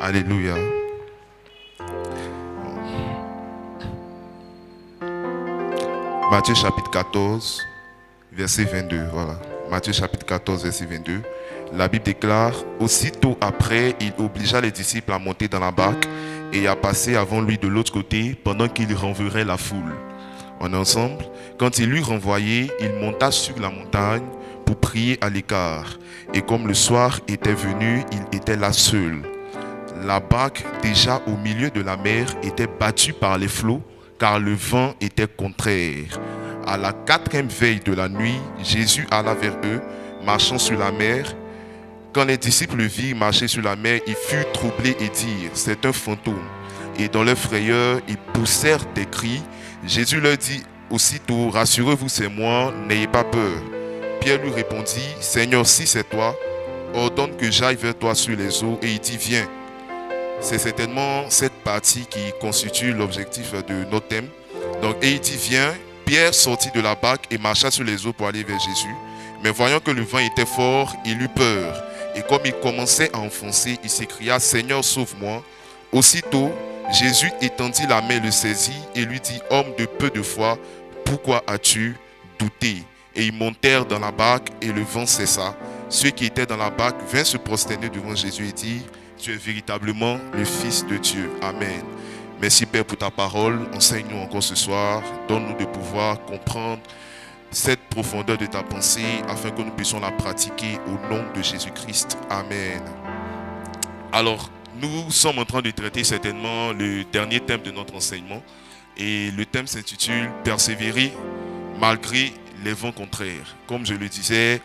Alléluia. Matthieu chapitre 14, verset 22. Voilà. Matthieu chapitre 14, verset 22. La Bible déclare: aussitôt après, il obligea les disciples à monter dans la barque et à passer avant lui de l'autre côté pendant qu'il renverrait la foule. On est ensemble. Quand il l'eut renvoyé, il monta sur la montagne pour prier à l'écart. Et comme le soir était venu, il était là seul. La barque, déjà au milieu de la mer, était battue par les flots, car le vent était contraire. À la 4e veille de la nuit, Jésus alla vers eux, marchant sur la mer. Quand les disciples le virent marcher sur la mer, ils furent troublés et dirent: c'est un fantôme. Et dans leur frayeur, ils poussèrent des cris. Jésus leur dit aussitôt: rassurez-vous, c'est moi, n'ayez pas peur. Pierre lui répondit: Seigneur, si c'est toi, ordonne que j'aille vers toi sur les eaux. Et il dit: viens. C'est certainement cette partie qui constitue l'objectif de notre thème. Donc, et il dit: viens. Pierre sortit de la barque et marcha sur les eaux pour aller vers Jésus. Mais voyant que le vent était fort, il eut peur. Et comme il commençait à enfoncer, il s'écria: Seigneur, sauve-moi. Aussitôt, Jésus étendit la main, le saisit et lui dit: homme de peu de foi, pourquoi as-tu douté? Et ils montèrent dans la barque et le vent cessa. Ceux qui étaient dans la barque vinrent se prosterner devant Jésus et dire: tu es véritablement le Fils de Dieu. Amen. Merci Père pour ta parole. Enseigne-nous encore ce soir. Donne-nous de pouvoir comprendre cette profondeur de ta pensée afin que nous puissions la pratiquer au nom de Jésus-Christ. Amen. Alors, nous sommes en train de traiter certainement le dernier thème de notre enseignement. Et le thème s'intitule « Persévérer malgré les vents contraires ». Comme je le disais,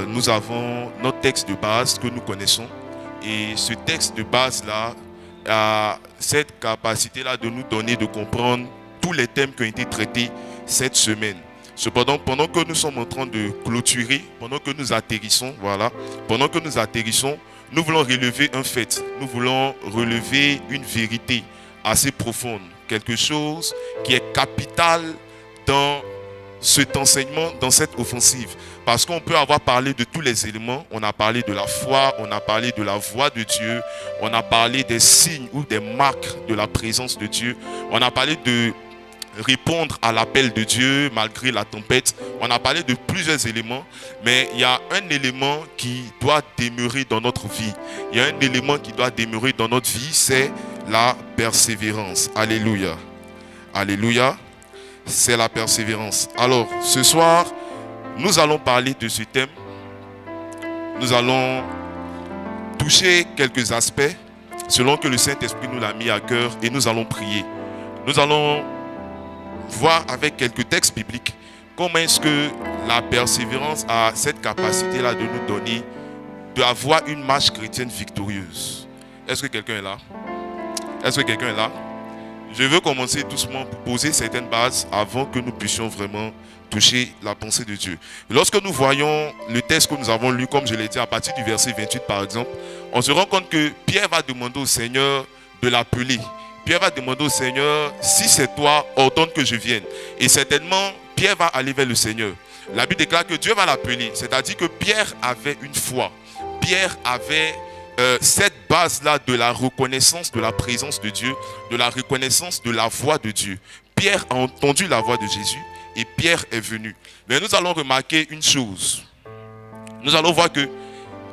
nous avons notre texte de base que nous connaissons. Et ce texte de base-là a cette capacité-là de nous donner de comprendre tous les thèmes qui ont été traités cette semaine. Cependant, pendant que nous sommes en train de clôturer, pendant que nous atterrissons, voilà, pendant que nous atterrissons, nous voulons relever un fait. Nous voulons relever une vérité assez profonde. Quelque chose qui est capital dans cet enseignement, dans cette offensive. Parce qu'on peut avoir parlé de tous les éléments. On a parlé de la foi, on a parlé de la voix de Dieu, on a parlé des signes ou des marques de la présence de Dieu. On a parlé de répondre à l'appel de Dieu malgré la tempête. On a parlé de plusieurs éléments, mais il y a un élément qui doit demeurer dans notre vie. Il y a un élément qui doit demeurer dans notre vie, c'est la persévérance. Alléluia. Alléluia. C'est la persévérance. Alors, ce soir, nous allons parler de ce thème. Nous allons toucher quelques aspects selon que le Saint-Esprit nous l'a mis à cœur et nous allons prier. Nous allons voir avec quelques textes bibliques comment est-ce que la persévérance a cette capacité-là de nous donner, d'avoir une marche chrétienne victorieuse. Est-ce que quelqu'un est là? Est-ce que quelqu'un est là? Je veux commencer doucement pour poser certaines bases avant que nous puissions vraiment toucher la pensée de Dieu. Lorsque nous voyons le texte que nous avons lu, comme je l'ai dit, à partir du verset 28 par exemple, on se rend compte que Pierre va demander au Seigneur de l'appeler. Pierre va demander au Seigneur: si c'est toi, ordonne que je vienne. Et certainement, Pierre va aller vers le Seigneur. La Bible déclare que Dieu va l'appeler. C'est-à-dire que Pierre avait une foi. Pierre avait cette base-là de la reconnaissance de la présence de Dieu, de la reconnaissance de la voix de Dieu. Pierre a entendu la voix de Jésus et Pierre est venu. Mais nous allons remarquer une chose. Nous allons voir que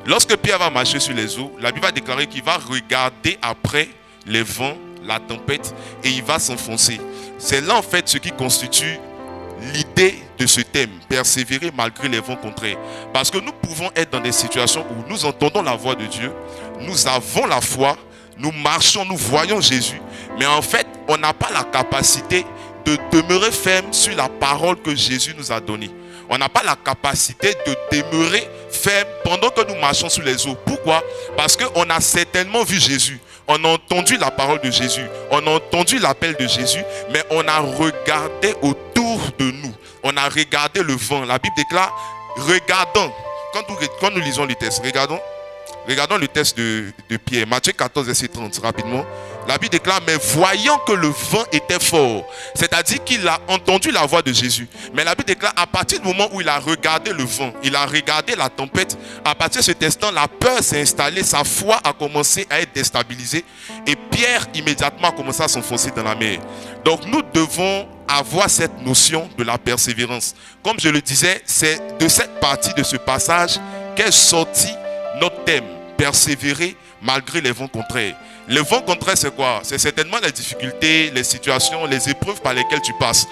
lorsque Pierre va marcher sur les eaux, la Bible va déclarer qu'il va regarder après les vents, la tempête, et il va s'enfoncer. C'est là en fait ce qui constitue l'idée de ce thème, persévérer malgré les vents contraires. Parce que nous pouvons être dans des situations où nous entendons la voix de Dieu, nous avons la foi, nous marchons, nous voyons Jésus, mais en fait, on n'a pas la capacité de demeurer ferme sur la parole que Jésus nous a donnée. On n'a pas la capacité de demeurer ferme pendant que nous marchons sur les eaux. Pourquoi? Parce qu'on a certainement vu Jésus. On a entendu la parole de Jésus. On a entendu l'appel de Jésus. Mais on a regardé autour de nous. On a regardé le vent. La Bible déclare, regardons. Quand nous lisons le texte, regardons. Regardons le texte de Pierre, Matthieu 14, verset 30, rapidement. La Bible déclare, mais voyant que le vent était fort, c'est-à-dire qu'il a entendu la voix de Jésus. Mais la Bible déclare, à partir du moment où il a regardé le vent, il a regardé la tempête, à partir de cet instant, la peur s'est installée, sa foi a commencé à être déstabilisée. Et Pierre, immédiatement, a commencé à s'enfoncer dans la mer. Donc nous devons avoir cette notion de la persévérance. Comme je le disais, c'est de cette partie de ce passage qu'est sorti notre thème, persévérer malgré les vents contraires. Les vents contraires, c'est quoi? C'est certainement les difficultés, les situations, les épreuves par lesquelles tu passes.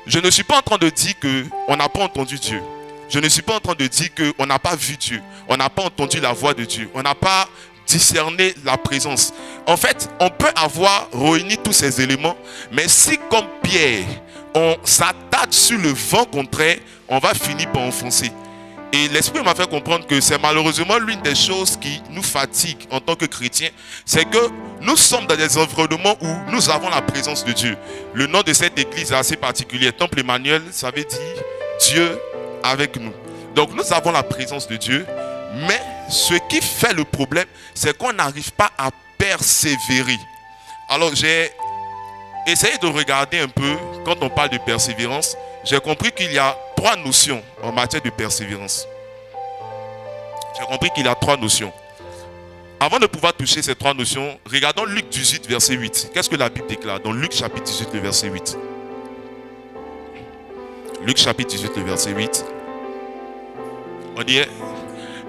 Je ne suis pas en train de dire qu'on n'a pas entendu Dieu. Je ne suis pas en train de dire qu'on n'a pas vu Dieu. On n'a pas entendu la voix de Dieu. On n'a pas discerné la présence. En fait, on peut avoir réuni tous ces éléments, mais si comme Pierre, on s'attache sur le vent contraire, on va finir par enfoncer. Et l'Esprit m'a fait comprendre que c'est malheureusement l'une des choses qui nous fatigue en tant que chrétiens. C'est que nous sommes dans des environnements où nous avons la présence de Dieu. Le nom de cette église est assez particulier. Temple Emmanuel, ça veut dire Dieu avec nous. Donc nous avons la présence de Dieu. Mais ce qui fait le problème, c'est qu'on n'arrive pas à persévérer. Alors j'ai essayé de regarder un peu, quand on parle de persévérance, j'ai compris qu'il y a 3 notions en matière de persévérance. J'ai compris qu'il y a 3 notions. Avant de pouvoir toucher ces 3 notions, regardons Luc 18, verset 8. Qu'est-ce que la Bible déclare dans Luc chapitre 18, le verset 8? Luc chapitre 18, le verset 8. On dit,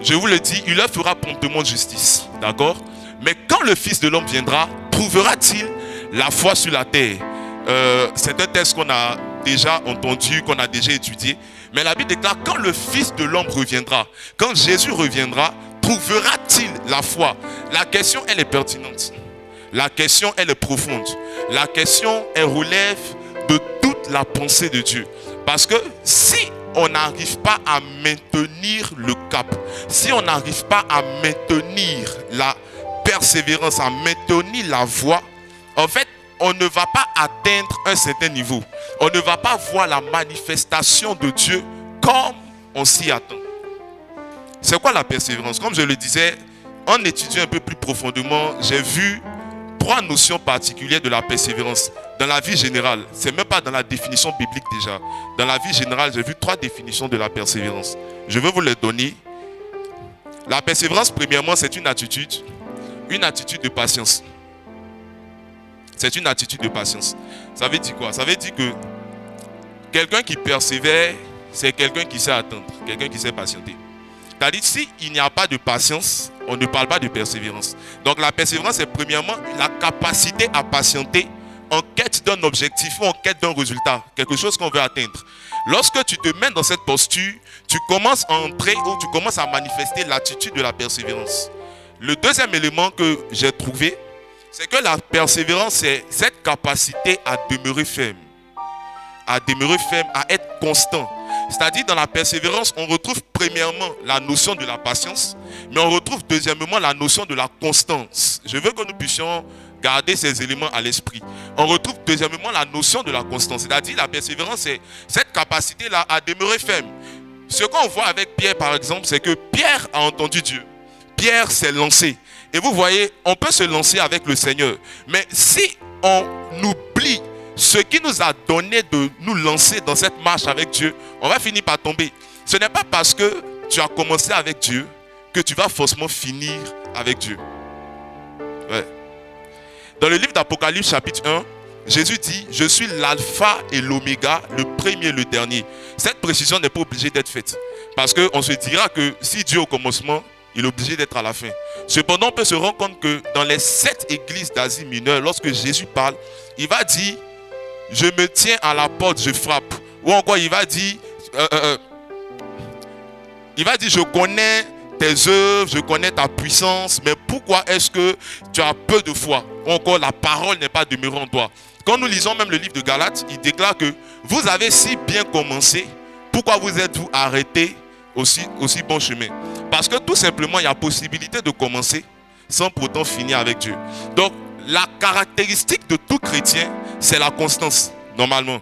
je vous le dis, il leur fera promptement justice. D'accord? Mais quand le Fils de l'homme viendra, trouvera-t-il la foi sur la terre? C'est un texte qu'on a déjà entendu, qu'on a déjà étudié. Mais la Bible déclare, quand le Fils de l'homme reviendra, quand Jésus reviendra, trouvera-t-il la foi? La question, elle est pertinente. La question, elle est profonde. La question, elle relève de toute la pensée de Dieu. Parce que si on n'arrive pas à maintenir le cap, si on n'arrive pas à maintenir la persévérance, à maintenir la voie, en fait, on ne va pas atteindre un certain niveau. On ne va pas voir la manifestation de Dieu comme on s'y attend. C'est quoi la persévérance? Comme je le disais, en étudiant un peu plus profondément, j'ai vu 3 notions particulières de la persévérance. Dans la vie générale, c'est même pas dans la définition biblique déjà. Dans la vie générale, j'ai vu 3 définitions de la persévérance. Je vais vous les donner. La persévérance, premièrement, c'est une attitude de patience. C'est une attitude de patience. Ça veut dire quoi? Ça veut dire que quelqu'un qui persévère, c'est quelqu'un qui sait attendre, quelqu'un qui sait patienter. C'est-à-dire, s'il n'y a pas de patience, on ne parle pas de persévérance. Donc la persévérance, c'est premièrement la capacité à patienter en quête d'un objectif ou en quête d'un résultat, quelque chose qu'on veut atteindre. Lorsque tu te mets dans cette posture, tu commences à entrer ou tu commences à manifester l'attitude de la persévérance. Le deuxième élément que j'ai trouvé, c'est que la persévérance, c'est cette capacité à demeurer ferme. À demeurer ferme, à être constant. C'est-à-dire, dans la persévérance, on retrouve premièrement la notion de la patience, mais on retrouve deuxièmement la notion de la constance. Je veux que nous puissions garder ces éléments à l'esprit. On retrouve deuxièmement la notion de la constance. C'est-à-dire, la persévérance, c'est cette capacité-là à demeurer ferme. Ce qu'on voit avec Pierre, par exemple, c'est que Pierre a entendu Dieu. Pierre s'est lancé. Et vous voyez, on peut se lancer avec le Seigneur. Mais si on oublie ce qui nous a donné de nous lancer dans cette marche avec Dieu, on va finir par tomber. Ce n'est pas parce que tu as commencé avec Dieu que tu vas forcément finir avec Dieu. Ouais. Dans le livre d'Apocalypse chapitre 1, Jésus dit, je suis l'alpha et l'oméga, le premier et le dernier. Cette précision n'est pas obligée d'être faite. Parce qu'on se dira que si Dieu au commencement, il est obligé d'être à la fin. Cependant, on peut se rendre compte que dans les 7 églises d'Asie mineure, lorsque Jésus parle, il va dire, je me tiens à la porte, je frappe. Ou encore, il va dire, je connais tes œuvres, je connais ta puissance, mais pourquoi est-ce que tu as peu de foi? Ou encore, la parole n'est pas demeurée en toi. Quand nous lisons même le livre de Galates, il déclare que vous avez si bien commencé, pourquoi vous êtes-vous arrêté aussi bon chemin? Parce que tout simplement, il y a possibilité de commencer sans pourtant finir avec Dieu. Donc, la caractéristique de tout chrétien, c'est la constance, normalement.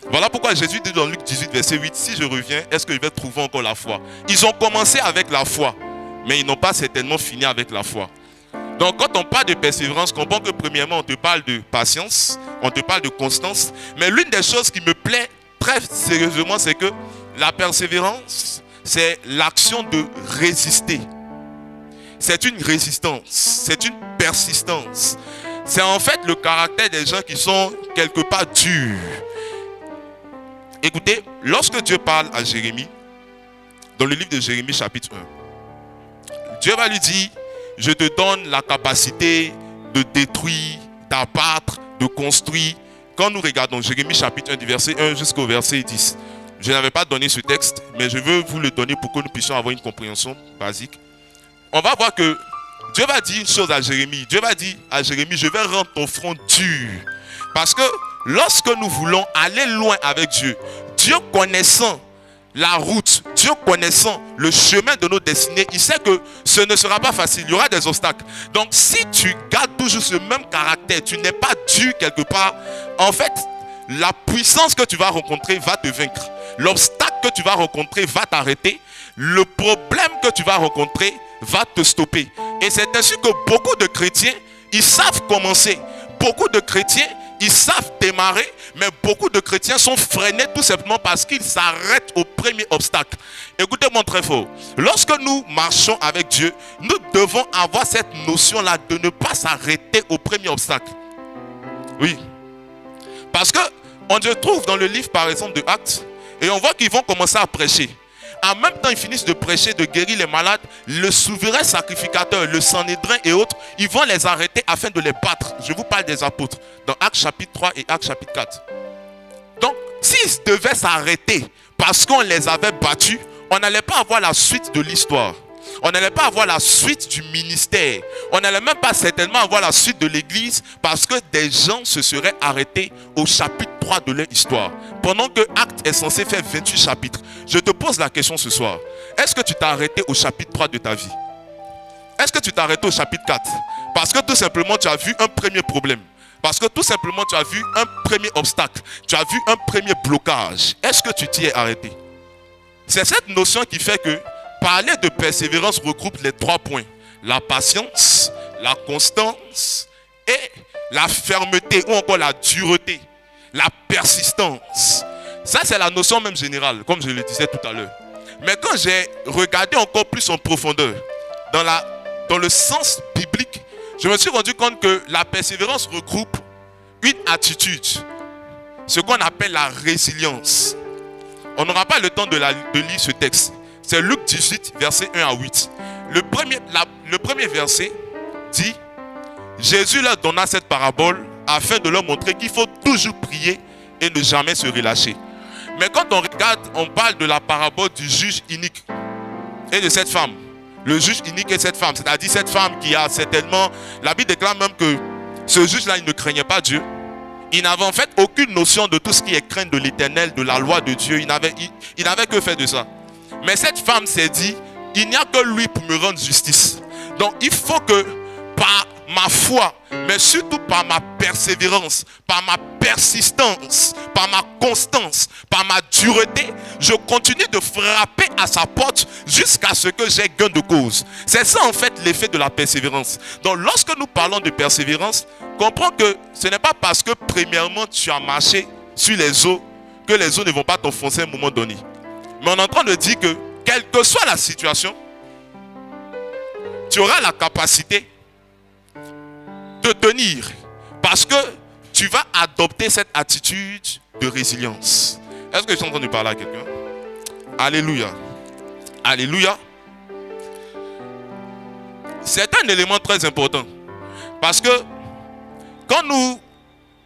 Voilà pourquoi Jésus dit dans Luc 18, verset 8, si je reviens, est-ce que je vais trouver encore la foi? Ils ont commencé avec la foi, mais ils n'ont pas certainement fini avec la foi. Donc quand on parle de persévérance, comprends que premièrement on te parle de patience, on te parle de constance, mais l'une des choses qui me plaît très sérieusement, c'est que la persévérance, c'est l'action de résister. C'est une résistance, c'est une persistance. C'est en fait le caractère des gens qui sont quelque part durs. Écoutez, lorsque Dieu parle à Jérémie, dans le livre de Jérémie chapitre 1, Dieu va lui dire, je te donne la capacité de détruire, d'abattre, de construire. Quand nous regardons Jérémie chapitre 1 du verset 1 jusqu'au verset 10, je n'avais pas donné ce texte, mais je veux vous le donner pour que nous puissions avoir une compréhension basique. On va voir que Dieu va dire une chose à Jérémie. Dieu va dire à Jérémie, je vais rendre ton front dur. Parce que lorsque nous voulons aller loin avec Dieu, Dieu connaissant la route, Dieu connaissant le chemin de nos destinées, il sait que ce ne sera pas facile, il y aura des obstacles. Donc si tu gardes toujours ce même caractère, tu n'es pas dur quelque part, en fait, la puissance que tu vas rencontrer va te vaincre. L'obstacle que tu vas rencontrer va t'arrêter. Le problème que tu vas rencontrer va te stopper. Et c'est ainsi que beaucoup de chrétiens, ils savent commencer. Beaucoup de chrétiens, ils savent démarrer, mais beaucoup de chrétiens sont freinés tout simplement parce qu'ils s'arrêtent au premier obstacle. Écoutez-moi très fort. Lorsque nous marchons avec Dieu, nous devons avoir cette notion-là de ne pas s'arrêter au premier obstacle. Oui. Parce que on se trouve dans le livre par exemple de Actes et on voit qu'ils vont commencer à prêcher. En même temps, ils finissent de prêcher, de guérir les malades. Le souverain sacrificateur, le Sanhédrin et autres, ils vont les arrêter afin de les battre. Je vous parle des apôtres dans Actes chapitre 3 et Actes chapitre 4. Donc, s'ils devaient s'arrêter parce qu'on les avait battus, on n'allait pas avoir la suite de l'histoire. On n'allait pas avoir la suite du ministère. On n'allait même pas certainement avoir la suite de l'église parce que des gens se seraient arrêtés au chapitre 3 de leur histoire. Pendant que Actes est censé faire 28 chapitres. Je te pose la question ce soir. Est-ce que tu t'es arrêté au chapitre 3 de ta vie? Est-ce que tu t'es arrêté au chapitre 4? Parce que tout simplement tu as vu un premier problème. Parce que tout simplement tu as vu un premier obstacle. Tu as vu un premier blocage. Est-ce que tu t'y es arrêté? C'est cette notion qui fait que parler de persévérance regroupe les 3 points. La patience, la constance et la fermeté ou encore la dureté. La persistance. Ça, c'est la notion même générale, comme je le disais tout à l'heure. Mais quand j'ai regardé encore plus en profondeur, dans le sens biblique, je me suis rendu compte que la persévérance regroupe une attitude, ce qu'on appelle la résilience. On n'aura pas le temps de lire ce texte. C'est Luc 18, versets 1 à 8. Le premier verset dit, Jésus leur donna cette parabole afin de leur montrer qu'il faut toujours prier et ne jamais se relâcher. Mais quand on regarde, on parle de la parabole du juge inique et de cette femme. Le juge inique et cette femme, c'est-à-dire cette femme qui a certainement... La Bible déclare même que ce juge-là, il ne craignait pas Dieu. Il n'avait en fait aucune notion de tout ce qui est crainte de l'éternel, de la loi de Dieu. Il n'avait que faire de ça. Mais cette femme s'est dit, il n'y a que lui pour me rendre justice. Donc il faut que par ma foi, mais surtout par ma persévérance, par ma persistance, par ma constance, par ma dureté, je continue de frapper à sa porte jusqu'à ce que j'ai gain de cause. C'est ça en fait l'effet de la persévérance. Donc lorsque nous parlons de persévérance, comprends que ce n'est pas parce que premièrement tu as marché sur les eaux que les eaux ne vont pas t'enfoncer à un moment donné. Mais on est en train de dire que quelle que soit la situation, tu auras la capacité de tenir parce que tu vas adopter cette attitude de résilience. Est-ce que je suis en train de parler à quelqu'un? Alléluia. Alléluia. C'est un élément très important parce que quand nous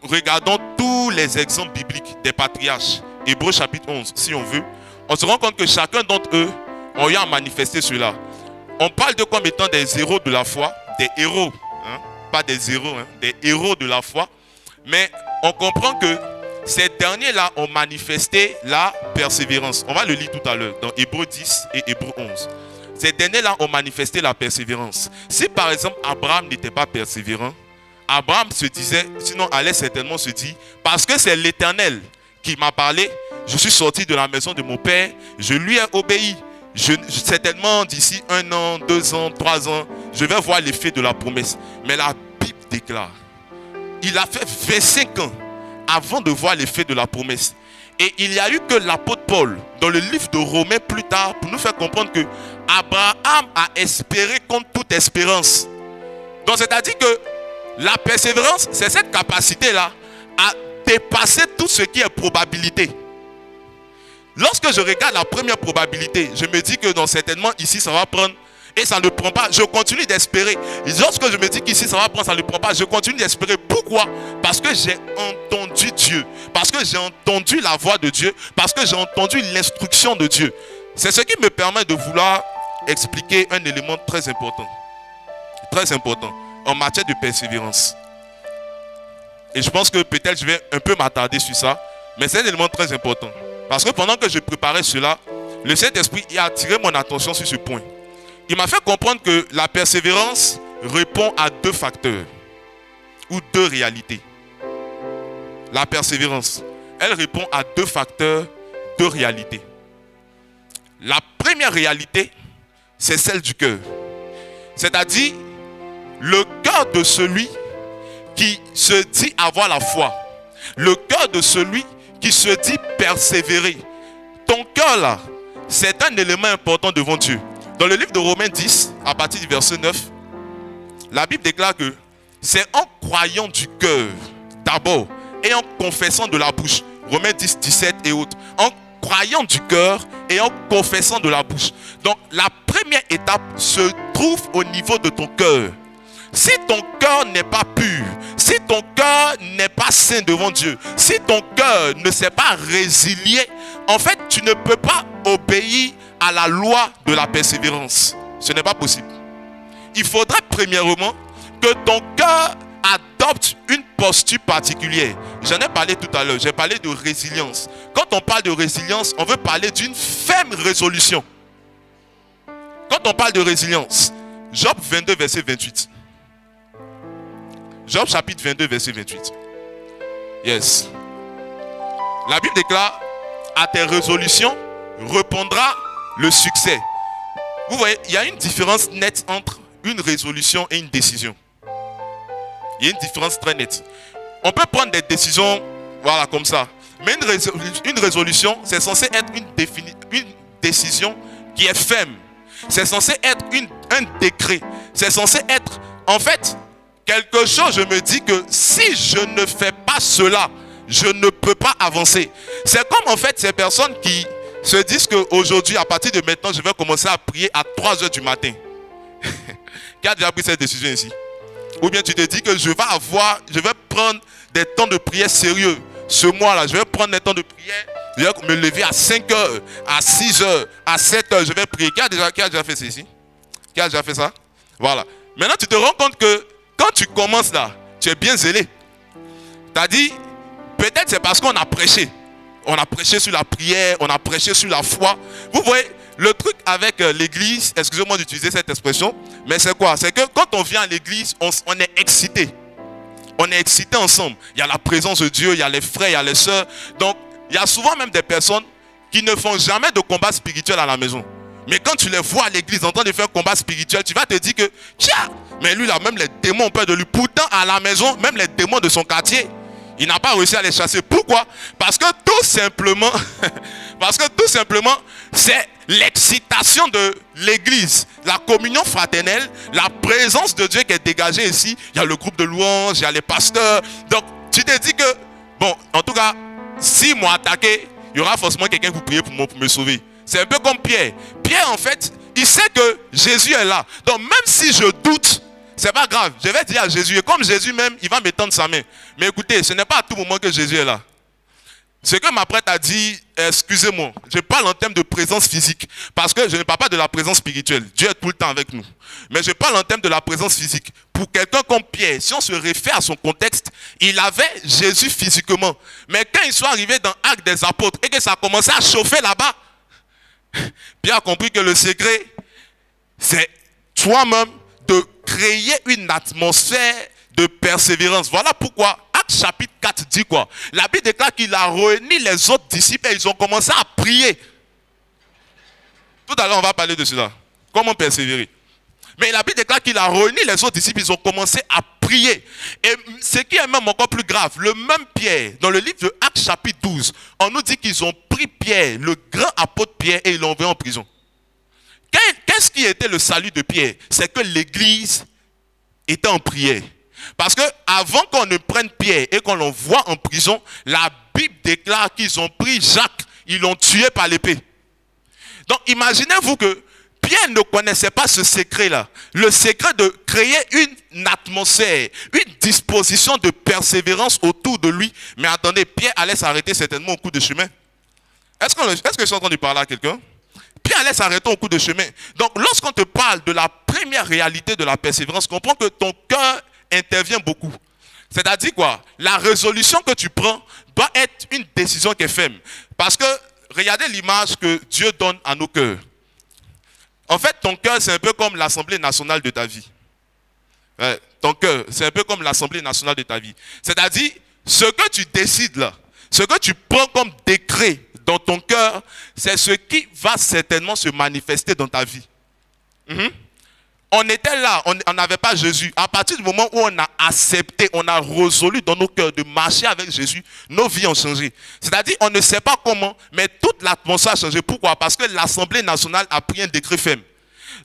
regardons tous les exemples bibliques des patriarches, Hébreux chapitre 11, si on veut, on se rend compte que chacun d'entre eux ont eu à manifester cela. On parle de comme étant des héros de la foi, des héros, hein? Pas des héros, hein? Des héros de la foi. Mais on comprend que ces derniers-là ont manifesté la persévérance. On va le lire tout à l'heure dans Hébreux 10 et Hébreux 11. Ces derniers-là ont manifesté la persévérance. Si par exemple Abraham n'était pas persévérant, Abraham se disait, sinon allait certainement se dire, parce que c'est l'Éternel qui m'a parlé, je suis sorti de la maison de mon père, je lui ai obéi. certainement d'ici 1 an, 2 ans, 3 ans, je vais voir l'effet de la promesse. Mais la Bible déclare, il a fait 25 ans avant de voir l'effet de la promesse. Et il n'y a eu que l'apôtre Paul, dans le livre de Romains plus tard, pour nous faire comprendre que Abraham a espéré contre toute espérance. Donc c'est-à-dire que la persévérance, c'est cette capacité-là à dépasser tout ce qui est probabilité. Lorsque je regarde la première probabilité, je me dis que non, certainement ici ça va prendre et ça ne prend pas. Je continue d'espérer. Lorsque je me dis qu'ici ça va prendre, ça ne prend pas, je continue d'espérer. Pourquoi? Parce que j'ai entendu Dieu. Parce que j'ai entendu la voix de Dieu. Parce que j'ai entendu l'instruction de Dieu. C'est ce qui me permet de vouloir expliquer un élément très important. Très important en matière de persévérance. Et je pense que peut-être je vais un peu m'attarder sur ça. Mais c'est un élément très important. Parce que pendant que je préparais cela, le Saint-Esprit a attiré mon attention sur ce point. Il m'a fait comprendre que la persévérance répond à 2 facteurs ou 2 réalités. La persévérance, elle répond à 2 facteurs, 2 réalités. La première réalité, c'est celle du cœur. C'est-à-dire, le cœur de celui qui se dit avoir la foi. Le cœur de celui qui se dit persévérer. Ton cœur là, c'est un élément important devant Dieu. Dans le livre de Romains 10, à partir du verset 9, la Bible déclare que c'est en croyant du cœur d'abord et en confessant de la bouche. Romains 10, 17 et autres. En croyant du cœur et en confessant de la bouche. Donc la première étape se trouve au niveau de ton cœur. Si ton cœur n'est pas pur, si ton cœur n'est pas saint devant Dieu, si ton cœur ne s'est pas résilié, en fait, tu ne peux pas obéir à la loi de la persévérance. Ce n'est pas possible. Il faudrait premièrement que ton cœur adopte une posture particulière. J'en ai parlé tout à l'heure, j'ai parlé de résilience. Quand on parle de résilience, on veut parler d'une ferme résolution. Quand on parle de résilience, Job 22, verset 28. Job chapitre 22, verset 28. Yes. La Bible déclare, à tes résolutions répondra le succès. Vous voyez, il y a une différence nette entre une résolution et une décision. Il y a une différence très nette. On peut prendre des décisions, voilà, comme ça. Mais une résolution, c'est censé être une décision qui est ferme. C'est censé être un décret. C'est censé être, en fait, quelque chose, je me dis que si je ne fais pas cela, je ne peux pas avancer. C'est comme en fait ces personnes qui se disent qu'aujourd'hui, à partir de maintenant, je vais commencer à prier à 3 h du matin. Qui a déjà pris cette décision ici? Ou bien tu te dis que je vais prendre des temps de prière sérieux. Ce mois-là, je vais prendre des temps de prière. Je vais me lever à 5 h, à 6 h, à 7 h, je vais prier. Qui a déjà fait ça ici? Qui a déjà fait ça? Voilà. Maintenant, tu te rends compte que quand tu commences là, tu es bien zélé. Tu as dit, peut-être c'est parce qu'on a prêché. On a prêché sur la prière, on a prêché sur la foi. Vous voyez, le truc avec l'église, excusez-moi d'utiliser cette expression, mais c'est quoi? C'est que quand on vient à l'église, on est excité. On est excité ensemble. Il y a la présence de Dieu, il y a les frères, il y a les sœurs. Donc, il y a souvent même des personnes qui ne font jamais de combat spirituel à la maison. Mais quand tu les vois à l'église en train de faire un combat spirituel, tu vas te dire que, tiens, mais lui là, même les démons ont peur de lui. Pourtant, à la maison, même les démons de son quartier, il n'a pas réussi à les chasser. Pourquoi? Parce que tout simplement, c'est l'excitation de l'église, la communion fraternelle, la présence de Dieu qui est dégagée ici. Il y a le groupe de louanges, il y a les pasteurs. Donc, tu te dis que, bon, en tout cas, si moi attaqué, il y aura forcément quelqu'un pour prier pour me sauver. C'est un peu comme Pierre. Pierre, en fait, il sait que Jésus est là. Donc, même si je doute, c'est pas grave. Je vais dire à Jésus, et comme Jésus même, il va m'étendre sa main. Mais écoutez, ce n'est pas à tout moment que Jésus est là. Ce que ma prêtre a dit, excusez-moi, je parle en termes de présence physique. Parce que je ne parle pas de la présence spirituelle. Dieu est tout le temps avec nous. Mais je parle en termes de la présence physique. Pour quelqu'un comme Pierre, si on se réfère à son contexte, il avait Jésus physiquement. Mais quand ils sont arrivés dans Actes des Apôtres et que ça a commencé à chauffer là-bas, Pierre a compris que le secret, c'est toi-même de créer une atmosphère de persévérance. Voilà pourquoi Actes chapitre 4 dit quoi? La Bible déclare qu'il a réuni les autres disciples et ils ont commencé à prier. Tout à l'heure, on va parler de cela. Comment persévérer. Mais la Bible déclare qu'il a réuni les autres disciples, ils ont commencé à prier. Et ce qui est même encore plus grave, le même Pierre, dans le livre de Actes chapitre 12, on nous dit qu'ils ont pris Pierre, le grand apôtre Pierre, et ils l'ont envoyé en prison. Qu'est-ce qui était le salut de Pierre? C'est que l'église était en prière. Parce que avant qu'on ne prenne Pierre et qu'on l'envoie en prison, la Bible déclare qu'ils ont pris Jacques, ils l'ont tué par l'épée. Donc imaginez-vous que Pierre ne connaissait pas ce secret-là. Le secret de créer une atmosphère, une disposition de persévérance autour de lui. Mais attendez, Pierre allait s'arrêter certainement au cours de chemin. Est-ce que je suis en train de parler à quelqu'un? Pierre allait s'arrêter au cours de chemin. Donc lorsqu'on te parle de la première réalité de la persévérance, comprends que ton cœur intervient beaucoup. C'est-à-dire quoi? La résolution que tu prends doit être une décision qui est ferme. Parce que regardez l'image que Dieu donne à nos cœurs. En fait, ton cœur, c'est un peu comme l'Assemblée nationale de ta vie. Ouais, ton cœur, c'est un peu comme l'Assemblée nationale de ta vie. C'est-à-dire, ce que tu décides là, ce que tu prends comme décret dans ton cœur, c'est ce qui va certainement se manifester dans ta vie. On était là, on n'avait pas Jésus. À partir du moment où on a accepté, on a résolu dans nos cœurs de marcher avec Jésus, nos vies ont changé. C'est-à-dire, on ne sait pas comment, mais toute l'atmosphère a changé. Pourquoi? Parce que l'Assemblée nationale a pris un décret ferme.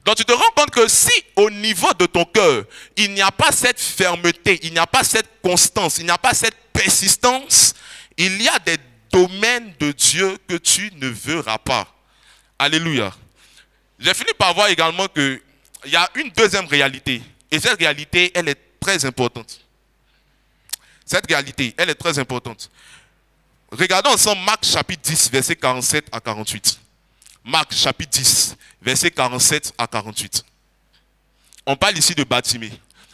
Donc tu te rends compte que si au niveau de ton cœur, il n'y a pas cette fermeté, il n'y a pas cette constance, il n'y a pas cette persistance, il y a des domaines de Dieu que tu ne verras pas. Alléluia. J'ai fini par voir également que il y a une deuxième réalité. Et cette réalité, elle est très importante. Cette réalité, elle est très importante. Regardons ensemble Marc chapitre 10, versets 47 à 48. Marc chapitre 10, versets 47 à 48. On parle ici de Bartimée.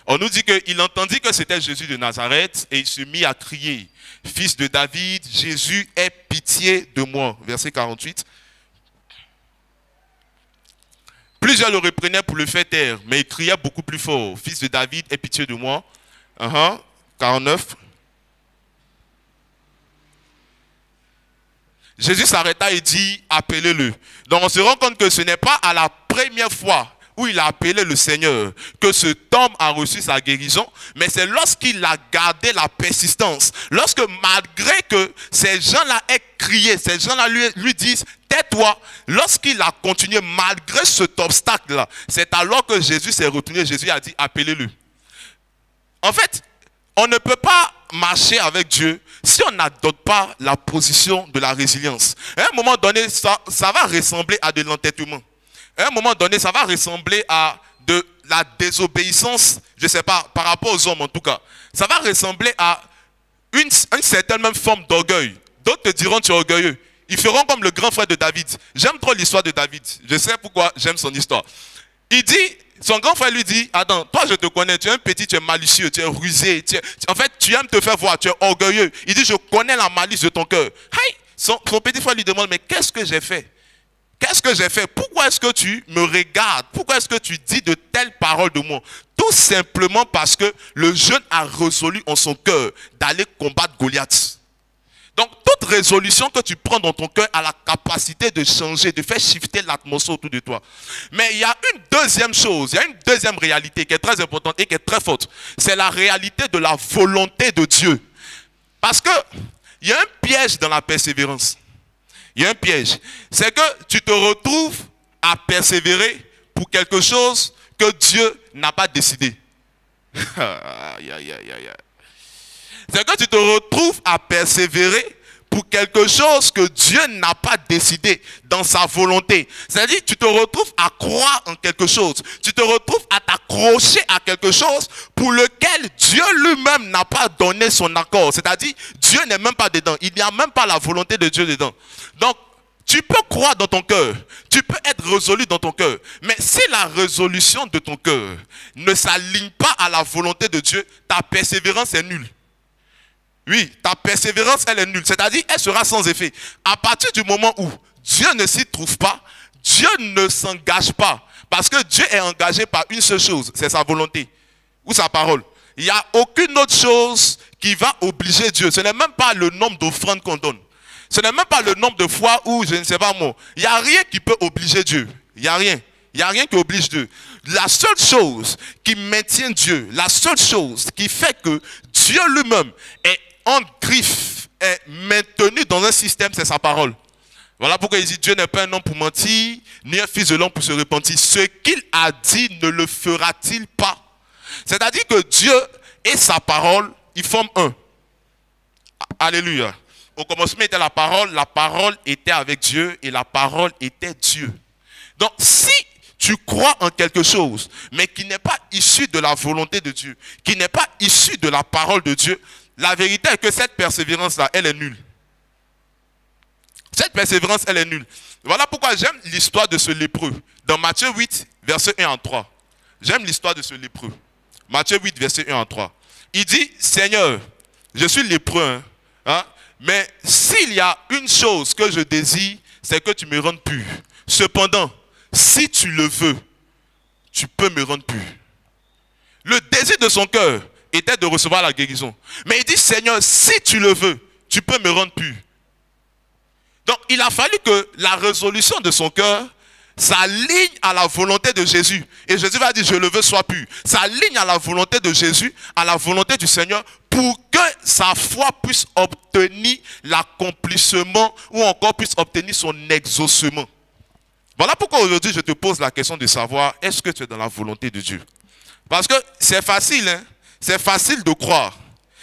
On nous dit qu'il entendit que c'était Jésus de Nazareth et il se mit à crier, « Fils de David, Jésus, aie pitié de moi. » Verset 48. Plusieurs le reprenaient pour le faire taire, mais il criait beaucoup plus fort. « Fils de David, aie pitié de moi. » 49. Jésus s'arrêta et dit, « Appelez-le. » Donc on se rend compte que ce n'est pas à la première fois où il a appelé le Seigneur que cet homme a reçu sa guérison, mais c'est lorsqu'il a gardé la persistance, lorsque malgré que ces gens-là aient crié, ces gens-là lui disent, tais-toi, lorsqu'il a continué malgré cet obstacle-là, c'est alors que Jésus s'est retourné, Jésus a dit, appelez-le. En fait, on ne peut pas marcher avec Dieu si on n'adopte pas la position de la résilience. À un moment donné, ça va ressembler à de l'entêtement. À un moment donné, ça va ressembler à de la désobéissance, je ne sais pas, par rapport aux hommes en tout cas. Ça va ressembler à une certaine même forme d'orgueil. D'autres te diront tu es orgueilleux. Ils feront comme le grand frère de David. J'aime trop l'histoire de David. Je sais pourquoi j'aime son histoire. Il dit, son grand frère lui dit, attends, toi je te connais, tu es un petit, tu es malicieux, tu es rusé. En fait, tu aimes te faire voir, tu es orgueilleux. Il dit, je connais la malice de ton cœur. Hey, son petit frère lui demande, mais qu'est-ce que j'ai fait? Qu'est-ce que j'ai fait? Pourquoi est-ce que tu me regardes? Pourquoi est-ce que tu dis de telles paroles de moi? Tout simplement parce que le jeune a résolu en son cœur d'aller combattre Goliath. Donc, toute résolution que tu prends dans ton cœur a la capacité de changer, de faire shifter l'atmosphère autour de toi. Mais il y a une deuxième chose, il y a une deuxième réalité qui est très importante et qui est très forte. C'est la réalité de la volonté de Dieu. Parce que il y a un piège dans la persévérance. Il y a un piège. C'est que tu te retrouves à persévérer pour quelque chose que Dieu n'a pas décidé. C'est que tu te retrouves à persévérer pour quelque chose que Dieu n'a pas décidé dans sa volonté. C'est-à-dire tu te retrouves à croire en quelque chose. Tu te retrouves à t'accrocher à quelque chose pour lequel Dieu lui-même n'a pas donné son accord. C'est-à-dire Dieu n'est même pas dedans. Il n'y a même pas la volonté de Dieu dedans. Donc, tu peux croire dans ton cœur. Tu peux être résolu dans ton cœur. Mais si la résolution de ton cœur ne s'aligne pas à la volonté de Dieu, ta persévérance est nulle. Oui, ta persévérance, elle est nulle. C'est-à-dire, elle sera sans effet. À partir du moment où Dieu ne s'y trouve pas, Dieu ne s'engage pas. Parce que Dieu est engagé par une seule chose, c'est sa volonté ou sa parole. Il n'y a aucune autre chose qui va obliger Dieu. Ce n'est même pas le nombre d'offrandes qu'on donne. Ce n'est même pas le nombre de fois où, je ne sais pas moi, il n'y a rien qui peut obliger Dieu. Il n'y a rien. Il n'y a rien qui oblige Dieu. La seule chose qui maintient Dieu, la seule chose qui fait que Dieu lui-même est en griffe, est maintenu dans un système, c'est sa parole. Voilà pourquoi il dit Dieu n'est pas un homme pour mentir, ni un fils de l'homme pour se repentir. Ce qu'il a dit ne le fera-t-il pas? C'est-à-dire que Dieu et sa parole, ils forment un. Alléluia. Au commencement était la parole était avec Dieu et la parole était Dieu. Donc si tu crois en quelque chose, mais qui n'est pas issu de la volonté de Dieu, qui n'est pas issu de la parole de Dieu, la vérité est que cette persévérance-là, elle est nulle. Cette persévérance, elle est nulle. Voilà pourquoi j'aime l'histoire de ce lépreux. Dans Matthieu 8, verset 1 à 3. J'aime l'histoire de ce lépreux. Matthieu 8, verset 1 à 3. Il dit, Seigneur, je suis lépreux, hein, mais s'il y a une chose que je désire, c'est que tu me rendes pur. Cependant, si tu le veux, tu peux me rendre pur. Le désir de son cœur était de recevoir la guérison. Mais il dit, Seigneur, si tu le veux, tu peux me rendre pur. Donc, il a fallu que la résolution de son cœur s'aligne à la volonté de Jésus. Et Jésus va dire, je le veux, sois pur. S'aligne à la volonté de Jésus, à la volonté du Seigneur, pour que sa foi puisse obtenir l'accomplissement ou encore puisse obtenir son exaucement. Voilà pourquoi aujourd'hui je te pose la question de savoir, est-ce que tu es dans la volonté de Dieu? Parce que c'est facile, hein? C'est facile de croire.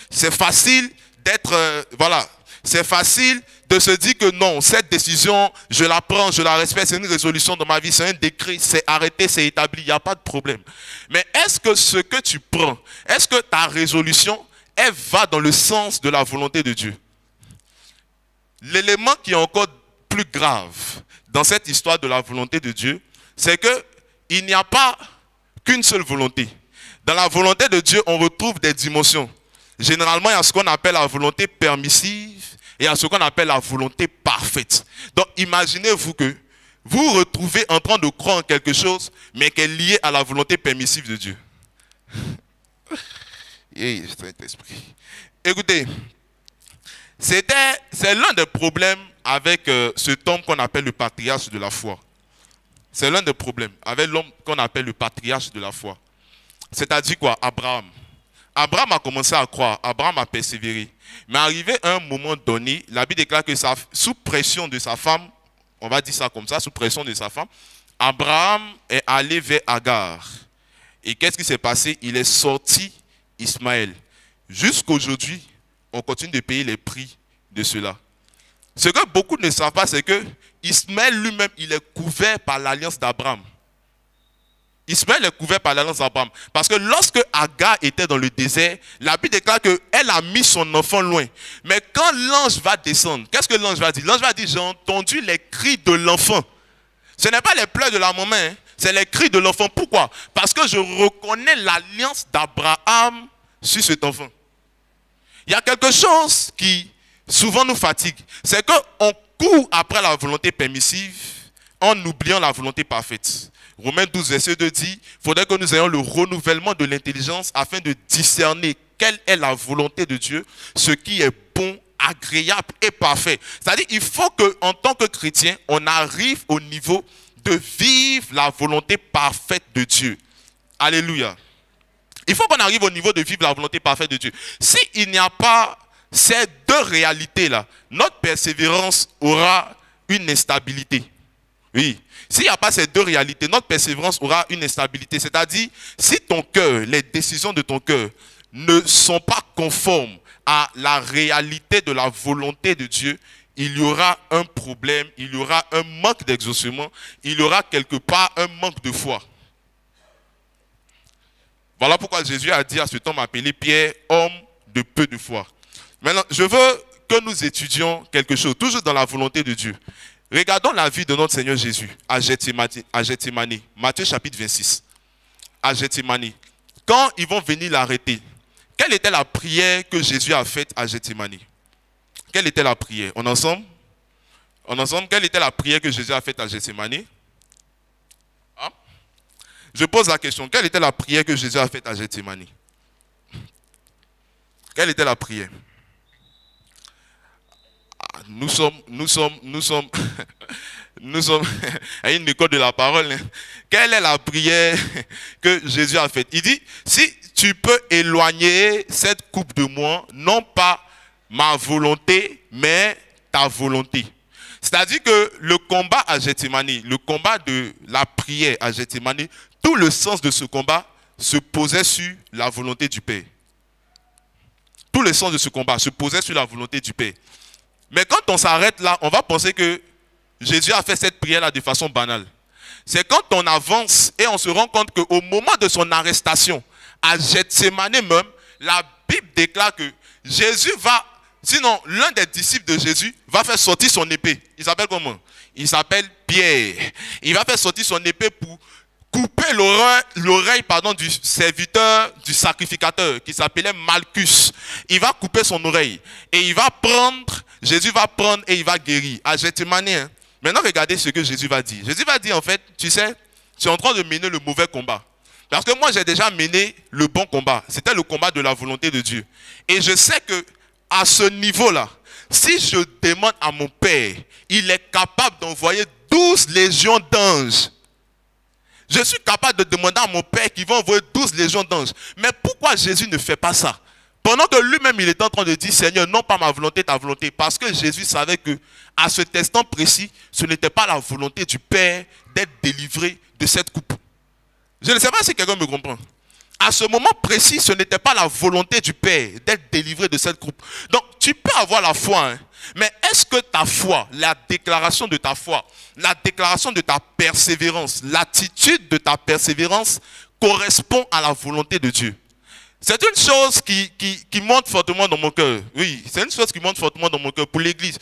C'est facile d'être, voilà, c'est facile de se dire que non, cette décision, je la prends, je la respecte, c'est une résolution dans ma vie, c'est un décret, c'est arrêté, c'est établi, il n'y a pas de problème. Mais est-ce que ce que tu prends, est-ce que ta résolution, elle va dans le sens de la volonté de Dieu? L'élément qui est encore plus grave dans cette histoire de la volonté de Dieu, c'est qu'il n'y a pas qu'une seule volonté. Dans la volonté de Dieu, on retrouve des dimensions. Généralement, il y a ce qu'on appelle la volonté permissive et il y a ce qu'on appelle la volonté parfaite. Donc, imaginez-vous que vous vous retrouvez en train de croire en quelque chose, mais qui est lié à la volonté permissive de Dieu. Écoutez, c'est l'un des problèmes avec cet homme qu'on appelle le patriarche de la foi. C'est l'un des problèmes avec l'homme qu'on appelle le patriarche de la foi. C'est-à-dire quoi? Abraham. Abraham a commencé à croire, Abraham a persévéré. Mais arrivé à un moment donné, la Bible déclare que sous pression de sa femme, on va dire ça comme ça, sous pression de sa femme, Abraham est allé vers Agar. Et qu'est-ce qui s'est passé? Il est sorti Ismaël. Jusqu'aujourd'hui, on continue de payer les prix de cela. Ce que beaucoup ne savent pas, c'est que Ismaël lui-même, il est couvert par l'alliance d'Abraham. Ismaël est couvert par l'alliance d'Abraham. Parce que lorsque Agar était dans le désert, la Bible déclare qu'elle a mis son enfant loin. Mais quand l'ange va descendre, qu'est-ce que l'ange va dire? L'ange va dire, j'ai entendu les cris de l'enfant. Ce n'est pas les pleurs de la maman, hein, c'est les cris de l'enfant. Pourquoi? Parce que je reconnais l'alliance d'Abraham sur cet enfant. Il y a quelque chose qui souvent nous fatigue. C'est qu'on court après la volonté permissive en oubliant la volonté parfaite. Romains 12, verset 2 dit, il faudrait que nous ayons le renouvellement de l'intelligence afin de discerner quelle est la volonté de Dieu, ce qui est bon, agréable et parfait. C'est-à-dire qu'il faut qu'en tant que chrétien, on arrive au niveau de vivre la volonté parfaite de Dieu. Alléluia. Il faut qu'on arrive au niveau de vivre la volonté parfaite de Dieu. S'il n'y a pas ces deux réalités-là, notre persévérance aura une instabilité. Oui. S'il n'y a pas ces deux réalités, notre persévérance aura une instabilité. C'est-à-dire, si ton cœur, les décisions de ton cœur ne sont pas conformes à la réalité de la volonté de Dieu, il y aura un problème, il y aura un manque d'exaucement, il y aura quelque part un manque de foi. Voilà pourquoi Jésus a dit à cet homme appelé Pierre, homme de peu de foi. Maintenant, je veux que nous étudions quelque chose, toujours dans la volonté de Dieu. Regardons la vie de notre Seigneur Jésus à Gethsémani, Matthieu chapitre 26. À Gethsémani. Quand ils vont venir l'arrêter, quelle était la prière que Jésus a faite à Gethsémani? Quelle était la prière? On ensemble? On ensemble? Quelle était la prière que Jésus a faite à Gethsémani? Hein? Je pose la question. Quelle était la prière que Jésus a faite à Gethsémani? Quelle était la prière? nous sommes nous sommes à une école de la parole. Quelle est la prière que Jésus a faite? Il dit, si tu peux éloigner cette coupe de moi, non pas ma volonté, mais ta volonté. C'est-à-dire que le combat à Gethsémani, le combat de la prière à Gethsémani, tout le sens de ce combat se posait sur la volonté du Père. Tout le sens de ce combat se posait sur la volonté du Père. Mais quand on s'arrête là, on va penser que Jésus a fait cette prière-là de façon banale. C'est quand on avance et on se rend compte qu'au moment de son arrestation, à Gethsémani même, la Bible déclare que Jésus va, sinon l'un des disciples de Jésus va faire sortir son épée. Il s'appelle comment? Il s'appelle Pierre. Il va faire sortir son épée pour couper l'oreille du serviteur, du sacrificateur, qui s'appelait Malchus. Il va couper son oreille. Et il va prendre, Jésus va prendre et il va guérir. À Gethsémani, hein. Maintenant, regardez ce que Jésus va dire. Jésus va dire, en fait, tu sais, tu es en train de mener le mauvais combat. Parce que moi, j'ai déjà mené le bon combat. C'était le combat de la volonté de Dieu. Et je sais que à ce niveau-là, si je demande à mon Père, il est capable d'envoyer 12 légions d'anges. Je suis capable de demander à mon Père qu'il va envoyer 12 légions d'anges. Mais pourquoi Jésus ne fait pas ça? Pendant que lui-même, il est en train de dire, Seigneur, non pas ma volonté, ta volonté. Parce que Jésus savait que à ce instant précis, ce n'était pas la volonté du Père d'être délivré de cette coupe. Je ne sais pas si quelqu'un me comprend. À ce moment précis, ce n'était pas la volonté du Père d'être délivré de cette coupe. Donc, tu peux avoir la foi, hein, mais est-ce que ta foi, la déclaration de ta foi, la déclaration de ta persévérance, l'attitude de ta persévérance correspond à la volonté de Dieu? C'est une chose qui monte fortement dans mon cœur. Oui, c'est une chose qui monte fortement dans mon cœur pour l'Église.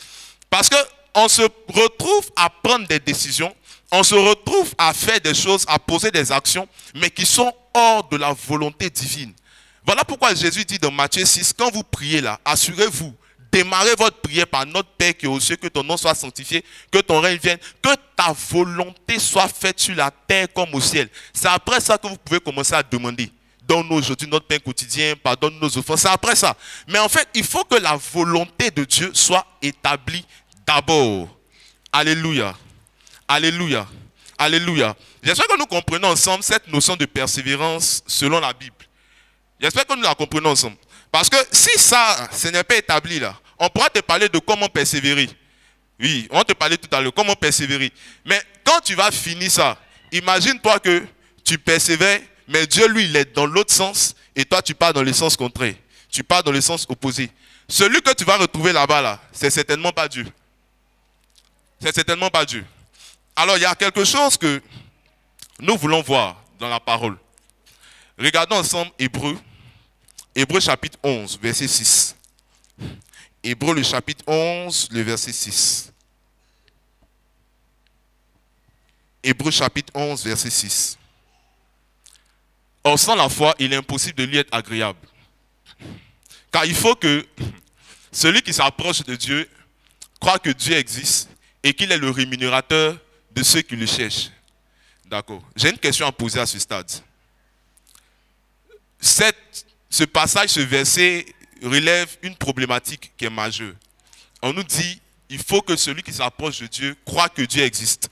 Parce qu'on se retrouve à prendre des décisions, on se retrouve à faire des choses, à poser des actions, mais qui sont hors de la volonté divine. Voilà pourquoi Jésus dit dans Matthieu 6, quand vous priez là, assurez-vous, démarrez votre prière par notre Père qui est aux cieux, que ton nom soit sanctifié, que ton règne vienne, que ta volonté soit faite sur la terre comme au ciel. C'est après ça que vous pouvez commencer à demander. Donne-nous aujourd'hui notre pain quotidien, pardonne nos offenses. C'est après ça. Mais en fait, il faut que la volonté de Dieu soit établie d'abord. Alléluia. Alléluia. Alléluia. J'espère que nous comprenons ensemble cette notion de persévérance selon la Bible. J'espère que nous la comprenons ensemble. Parce que si ça, ce n'est pas établi là, on pourra te parler de comment persévérer. Oui, on te parlait tout à l'heure, comment persévérer. Mais quand tu vas finir ça, imagine-toi que tu persévères, mais Dieu, lui, il est dans l'autre sens, et toi, tu pars dans le sens contraire. Tu pars dans le sens opposé. Celui que tu vas retrouver là-bas, là, c'est certainement pas Dieu. C'est certainement pas Dieu. Alors, il y a quelque chose que nous voulons voir dans la parole. Regardons ensemble Hébreux chapitre 11, verset 6. Hébreux le chapitre 11, le verset 6. Hébreux chapitre 11, verset 6. Or, sans la foi, il est impossible de lui être agréable. Car il faut que celui qui s'approche de Dieu croit que Dieu existe et qu'il est le rémunérateur de ceux qui le cherchent. D'accord. J'ai une question à poser à ce stade. Ce passage, ce verset relève une problématique qui est majeure. On nous dit, il faut que celui qui s'approche de Dieu croit que Dieu existe.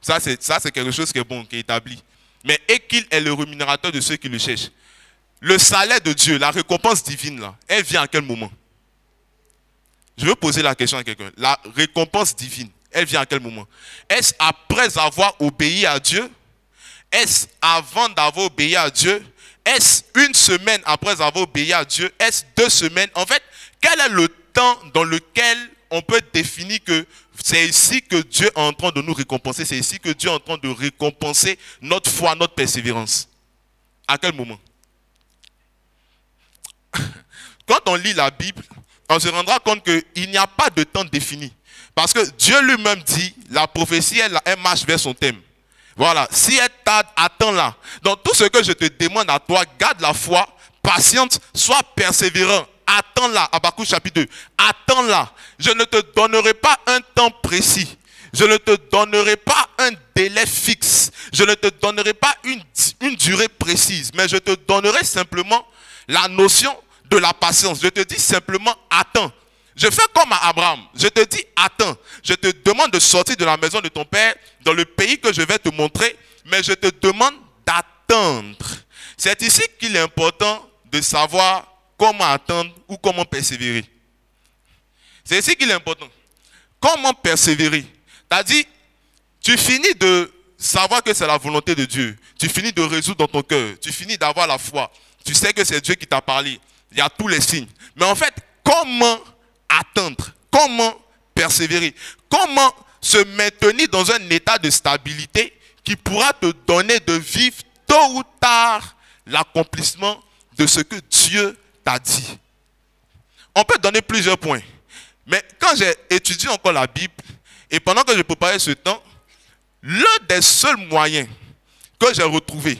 Ça, c'est quelque chose qui est bon, qui est établi. Mais et qu'il est le rémunérateur de ceux qui le cherchent. Le salaire de Dieu, la récompense divine, là, elle vient à quel moment? Je veux poser la question à quelqu'un. La récompense divine, elle vient à quel moment? Est-ce après avoir obéi à Dieu? Est-ce avant d'avoir obéi à Dieu? Est-ce une semaine après avoir obéi à Dieu? Est-ce 2 semaines? En fait, quel est le temps dans lequel on peut définir que c'est ici que Dieu est en train de nous récompenser? C'est ici que Dieu est en train de récompenser notre foi, notre persévérance. À quel moment? Quand on lit la Bible, on se rendra compte qu'il n'y a pas de temps défini. Parce que Dieu lui-même dit, la prophétie, elle marche vers son thème. Voilà, si elle tarde, attends-la. Donc tout ce que je te demande à toi, garde la foi, patiente, sois persévérant. Attends-la, Habakkuk chapitre 2. Attends-la. Je ne te donnerai pas un temps précis. Je ne te donnerai pas un délai fixe. Je ne te donnerai pas une durée précise. Mais je te donnerai simplement la notion de la patience. Je te dis simplement, attends. Je fais comme à Abraham. Je te dis, attends. Je te demande de sortir de la maison de ton père dans le pays que je vais te montrer, mais je te demande d'attendre. C'est ici qu'il est important de savoir comment attendre ou comment persévérer. C'est ici qu'il est important. Comment persévérer? C'est-à-dire, tu finis de savoir que c'est la volonté de Dieu. Tu finis de résoudre dans ton cœur. Tu finis d'avoir la foi. Tu sais que c'est Dieu qui t'a parlé. Il y a tous les signes. Mais en fait, comment attendre? Comment persévérer? Comment se maintenir dans un état de stabilité qui pourra te donner de vivre tôt ou tard l'accomplissement de ce que Dieu t'a dit? On peut donner plusieurs points. Mais quand j'ai étudié encore la Bible, et pendant que je préparais ce temps, l'un des seuls moyens que j'ai retrouvé,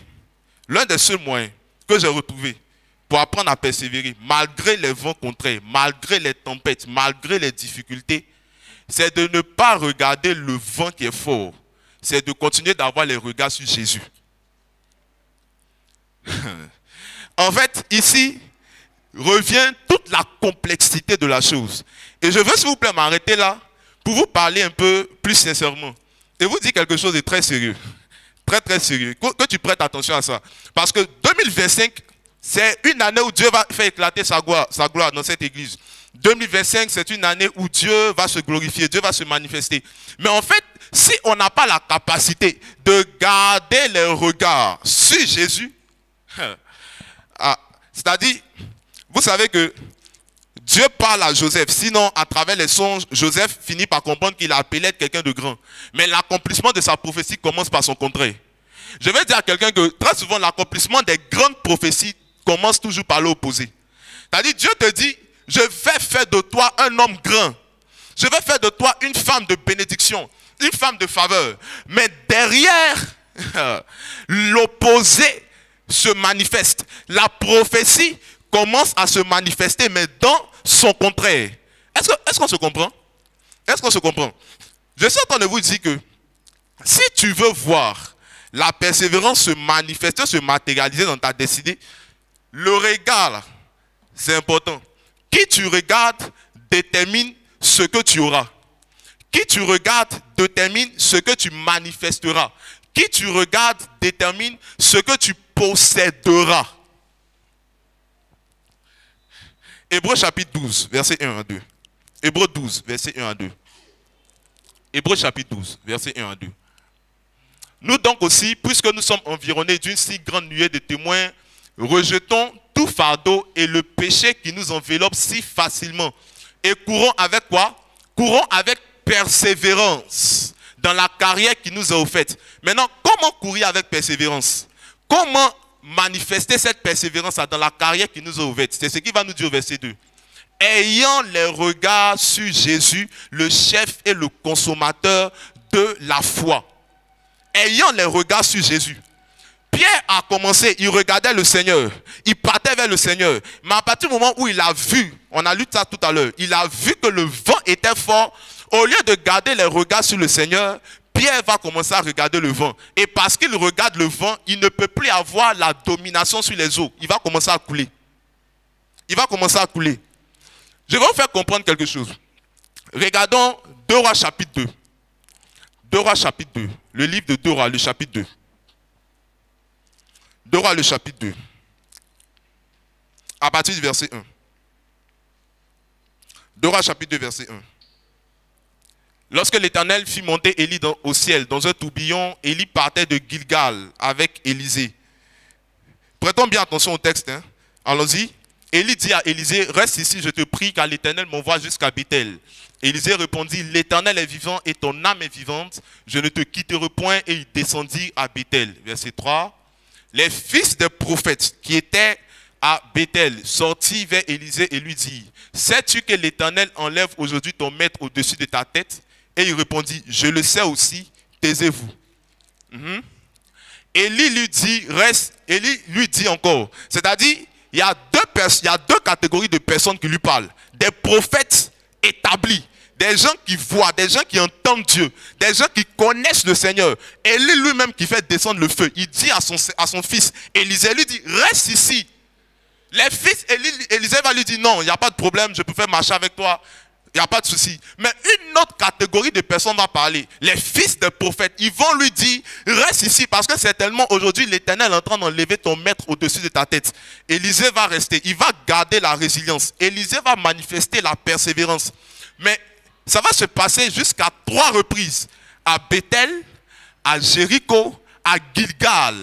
pour apprendre à persévérer, malgré les vents contraires, malgré les tempêtes, malgré les difficultés, c'est de ne pas regarder le vent qui est fort. C'est de continuer d'avoir les regards sur Jésus. En fait, ici, revient toute la complexité de la chose. Et je veux, s'il vous plaît, m'arrêter là pour vous parler un peu plus sincèrement. Et vous dire quelque chose de très sérieux. Très, très sérieux. Que tu prêtes attention à ça. Parce que 2025, c'est une année où Dieu va faire éclater sa gloire dans cette église. 2025, c'est une année où Dieu va se glorifier, Dieu va se manifester. Mais en fait, si on n'a pas la capacité de garder les regards sur Jésus, c'est-à-dire, vous savez que Dieu parle à Joseph, sinon à travers les songes, Joseph finit par comprendre qu'il a appelé être quelqu'un de grand. Mais l'accomplissement de sa prophétie commence par son contraire. Je vais dire à quelqu'un que très souvent l'accomplissement des grandes prophéties commence toujours par l'opposé. C'est-à-dire Dieu te dit, je vais faire de toi un homme grand. Je vais faire de toi une femme de bénédiction, une femme de faveur. Mais derrière, l'opposé se manifeste. La prophétie commence à se manifester, mais dans son contraire. Est-ce qu'on se comprend? Est-ce qu'on se comprend? Je suis en train de vous dire que si tu veux voir la persévérance se manifester, se matérialiser dans ta destinée, le regard, c'est important. Qui tu regardes détermine ce que tu auras. Qui tu regardes détermine ce que tu manifesteras. Qui tu regardes détermine ce que tu posséderas. Hébreux chapitre 12, verset 1 à 2. Hébreux 12, verset 1 à 2. Hébreux chapitre 12, verset 1 à 2. Nous donc aussi, puisque nous sommes environnés d'une si grande nuée de témoins, rejetons tout fardeau et le péché qui nous enveloppe si facilement. Et courons avec quoi? Courons avec persévérance dans la carrière qui nous est offerte. Maintenant, comment courir avec persévérance? Comment manifester cette persévérance dans la carrière qui nous est ouverte? C'est ce qu'il va nous dire au verset 2. Ayant les regards sur Jésus, le chef et le consommateur de la foi. Ayant les regards sur Jésus. Pierre a commencé, il regardait le Seigneur, il partait vers le Seigneur. Mais à partir du moment où il a vu, on a lu ça tout à l'heure, il a vu que le vent était fort, au lieu de garder les regards sur le Seigneur, Pierre va commencer à regarder le vent. Et parce qu'il regarde le vent, il ne peut plus avoir la domination sur les eaux. Il va commencer à couler. Il va commencer à couler. Je vais vous faire comprendre quelque chose. Regardons 2 Rois chapitre 2. 2 Rois chapitre 2. Le livre de 2 Rois, le chapitre 2. 2 Rois, le chapitre 2. À partir du verset 1. 2 Rois chapitre 2, verset 1. Lorsque l'Éternel fit monter Élie au ciel, dans un tourbillon, Élie partait de Gilgal avec Élisée. Prêtons bien attention au texte. Hein. Allons-y. Élie dit à Élisée, reste ici, je te prie, car l'Éternel m'envoie jusqu'à Béthel. Élisée répondit, l'Éternel est vivant et ton âme est vivante. Je ne te quitterai point. Et il descendit à Béthel. Verset 3. Les fils des prophètes qui étaient à Béthel sortirent vers Élisée et lui dirent, sais-tu que l'Éternel enlève aujourd'hui ton maître au-dessus de ta tête? Et il répondit, je le sais aussi, taisez-vous. Élie lui dit, reste, Élie lui dit encore, c'est-à-dire, il y a deux catégories de personnes qui lui parlent. Des prophètes établis, des gens qui voient, des gens qui entendent Dieu, des gens qui connaissent le Seigneur. Élie lui-même qui fait descendre le feu, il dit à son fils, Élisée lui dit, reste ici. Les fils, Élisée va lui dire, non, il n'y a pas de problème, je peux faire marcher avec toi. Il n'y a pas de souci. Mais une autre catégorie de personnes va parler. Les fils des prophètes, ils vont lui dire, reste ici parce que certainement aujourd'hui l'Éternel est en train d'enlever ton maître au-dessus de ta tête. Élisée va rester, il va garder la résilience. Élisée va manifester la persévérance. Mais ça va se passer jusqu'à 3 reprises. À Bethel, à Jéricho, à Gilgal.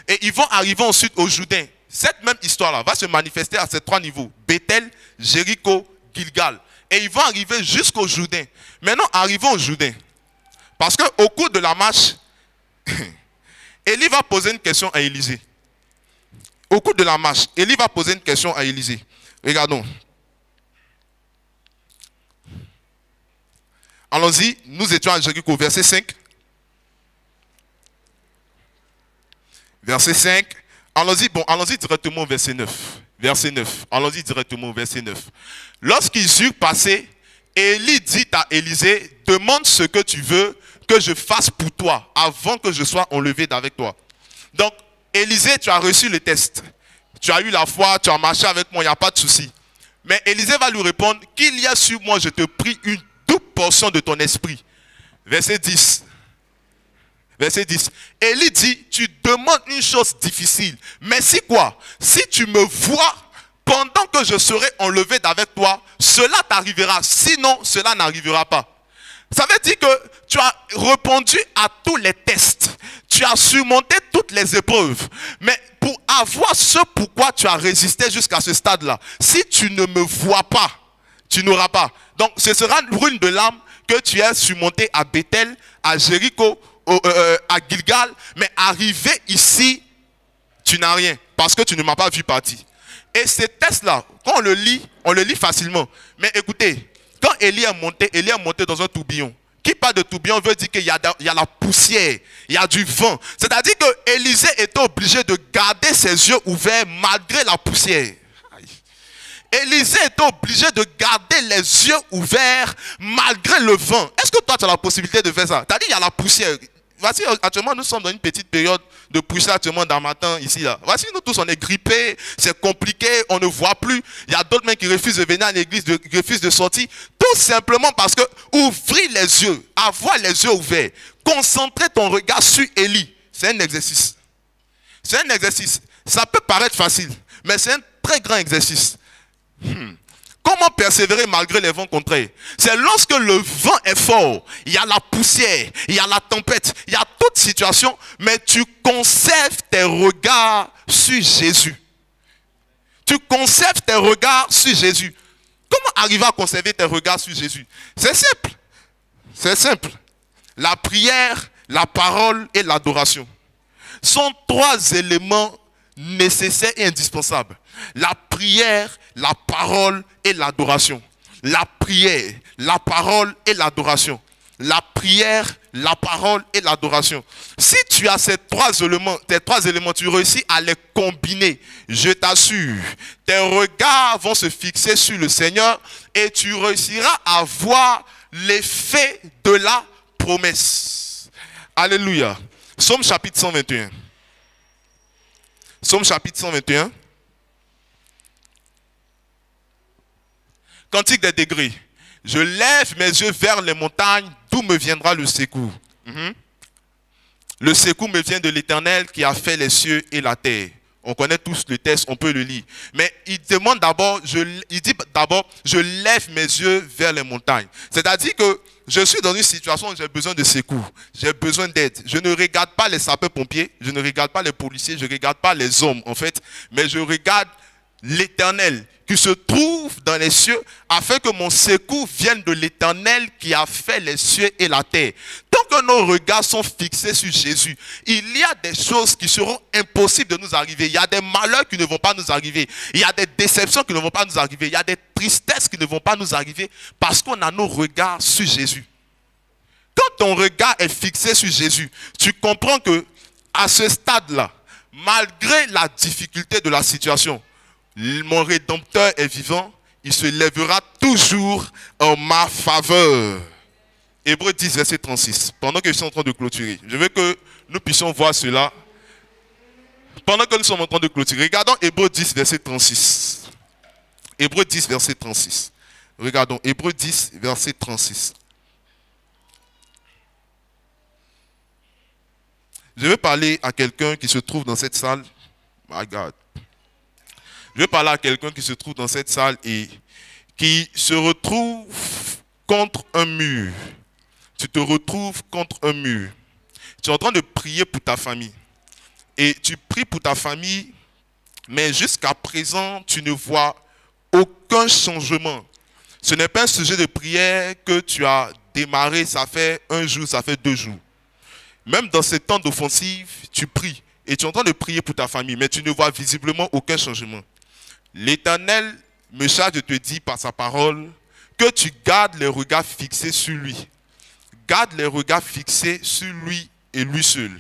Et ils vont arriver ensuite au Jourdain. Cette même histoire-là va se manifester à ces 3 niveaux. Bethel, Jéricho, Gilgal. Et ils vont arriver jusqu'au Jourdain. Maintenant, arrivons au Jourdain. Parce qu'au cours de la marche, Élie va poser une question à Élisée. Au cours de la marche, Élie va poser une question à Élisée. Regardons. Allons-y, nous étions à Jéricho, verset 5. Verset 5. Allons-y, allons-y directement au verset 9. Verset 9. Allons-y directement au verset 9. Lorsqu'ils eurent passé, Élie dit à Élisée, demande ce que tu veux que je fasse pour toi avant que je sois enlevé d'avec toi. Donc, Élisée, tu as reçu le test. Tu as eu la foi, tu as marché avec moi, il n'y a pas de souci. Mais Élisée va lui répondre, qu'il y a sur moi, je te prie une double portion de ton esprit. Verset 10. Verset 10. Élie dit, tu demandes une chose difficile. Mais si quoi? Si tu me vois pendant que je serai enlevé d'avec toi, cela t'arrivera. Sinon, cela n'arrivera pas. Ça veut dire que tu as répondu à tous les tests. Tu as surmonté toutes les épreuves. Mais pour avoir ce pourquoi tu as résisté jusqu'à ce stade-là, si tu ne me vois pas, tu n'auras pas. Donc, ce sera une brune de l'âme que tu as surmonté à Bethel, à Jéricho, à Gilgal, mais arrivé ici, tu n'as rien, parce que tu ne m'as pas vu partir. Et ces tests-là, quand on le lit facilement. Mais écoutez, quand Élie est monté dans un tourbillon. Qui parle de tourbillon veut dire qu'il y a la poussière, il y a du vent. C'est-à-dire que Élisée était obligé de garder ses yeux ouverts malgré la poussière. Élisée était obligé de garder les yeux ouverts malgré le vent. Est-ce que toi, tu as la possibilité de faire ça? Tu as dit, il y a la poussière. Voici, actuellement, nous sommes dans une petite période de poussière actuellement dans matin, ici, là. Voici, nous tous, on est grippés, c'est compliqué, on ne voit plus. Il y a d'autres mecs qui refusent de venir à l'église, qui refusent de sortir. Tout simplement parce que ouvrir les yeux, avoir les yeux ouverts, concentrer ton regard sur Élie, c'est un exercice. C'est un exercice. Ça peut paraître facile, mais c'est un très grand exercice. Comment persévérer malgré les vents contraires? C'est lorsque le vent est fort, il y a la poussière, il y a la tempête, il y a toute situation, mais tu conserves tes regards sur Jésus. Tu conserves tes regards sur Jésus. Comment arriver à conserver tes regards sur Jésus? C'est simple. C'est simple. La prière, la parole et l'adoration sont 3 éléments nécessaires et indispensables. La prière, la parole et l'adoration. La prière, la parole et l'adoration. La prière, la parole et l'adoration. Si tu as ces 3 éléments, tu réussis à les combiner. Je t'assure, tes regards vont se fixer sur le Seigneur et tu réussiras à voir l'effet de la promesse. Alléluia. Psaume chapitre 121. Psaume chapitre 121. Cantique des degrés. Je lève mes yeux vers les montagnes, d'où me viendra le secours. Le secours me vient de l'Éternel qui a fait les cieux et la terre. On connaît tous le texte, on peut le lire. Mais il demande d'abord, il dit d'abord, je lève mes yeux vers les montagnes. C'est-à-dire que je suis dans une situation où j'ai besoin de secours, j'ai besoin d'aide. Je ne regarde pas les sapeurs-pompiers, je ne regarde pas les policiers, je ne regarde pas les hommes en fait, mais je regarde l'Éternel qui se trouve dans les cieux, afin que mon secours vienne de l'Éternel qui a fait les cieux et la terre. Tant que nos regards sont fixés sur Jésus, il y a des choses qui seront impossibles de nous arriver. Il y a des malheurs qui ne vont pas nous arriver. Il y a des déceptions qui ne vont pas nous arriver. Il y a des tristesses qui ne vont pas nous arriver parce qu'on a nos regards sur Jésus. Quand ton regard est fixé sur Jésus, tu comprends que à ce stade-là, malgré la difficulté de la situation, mon Rédempteur est vivant, il se lèvera toujours en ma faveur. Hébreux 10, verset 36. Pendant que je suis en train de clôturer, je veux que nous puissions voir cela. Pendant que nous sommes en train de clôturer, regardons Hébreux 10, verset 36. Hébreux 10, verset 36. Regardons, Hébreux 10, verset 36. Je veux parler à quelqu'un qui se trouve dans cette salle. My God. Je veux parler à quelqu'un qui se trouve dans cette salle et qui se retrouve contre un mur. Tu te retrouves contre un mur. Tu es en train de prier pour ta famille. Et tu pries pour ta famille, mais jusqu'à présent, tu ne vois aucun changement. Ce n'est pas un sujet de prière que tu as démarré, ça fait un jour, ça fait 2 jours. Même dans ces temps d'offensive, tu pries. Et tu es en train de prier pour ta famille, mais tu ne vois visiblement aucun changement. L'Éternel me charge de te dire par sa parole que tu gardes les regards fixés sur lui. Garde les regards fixés sur lui et lui seul.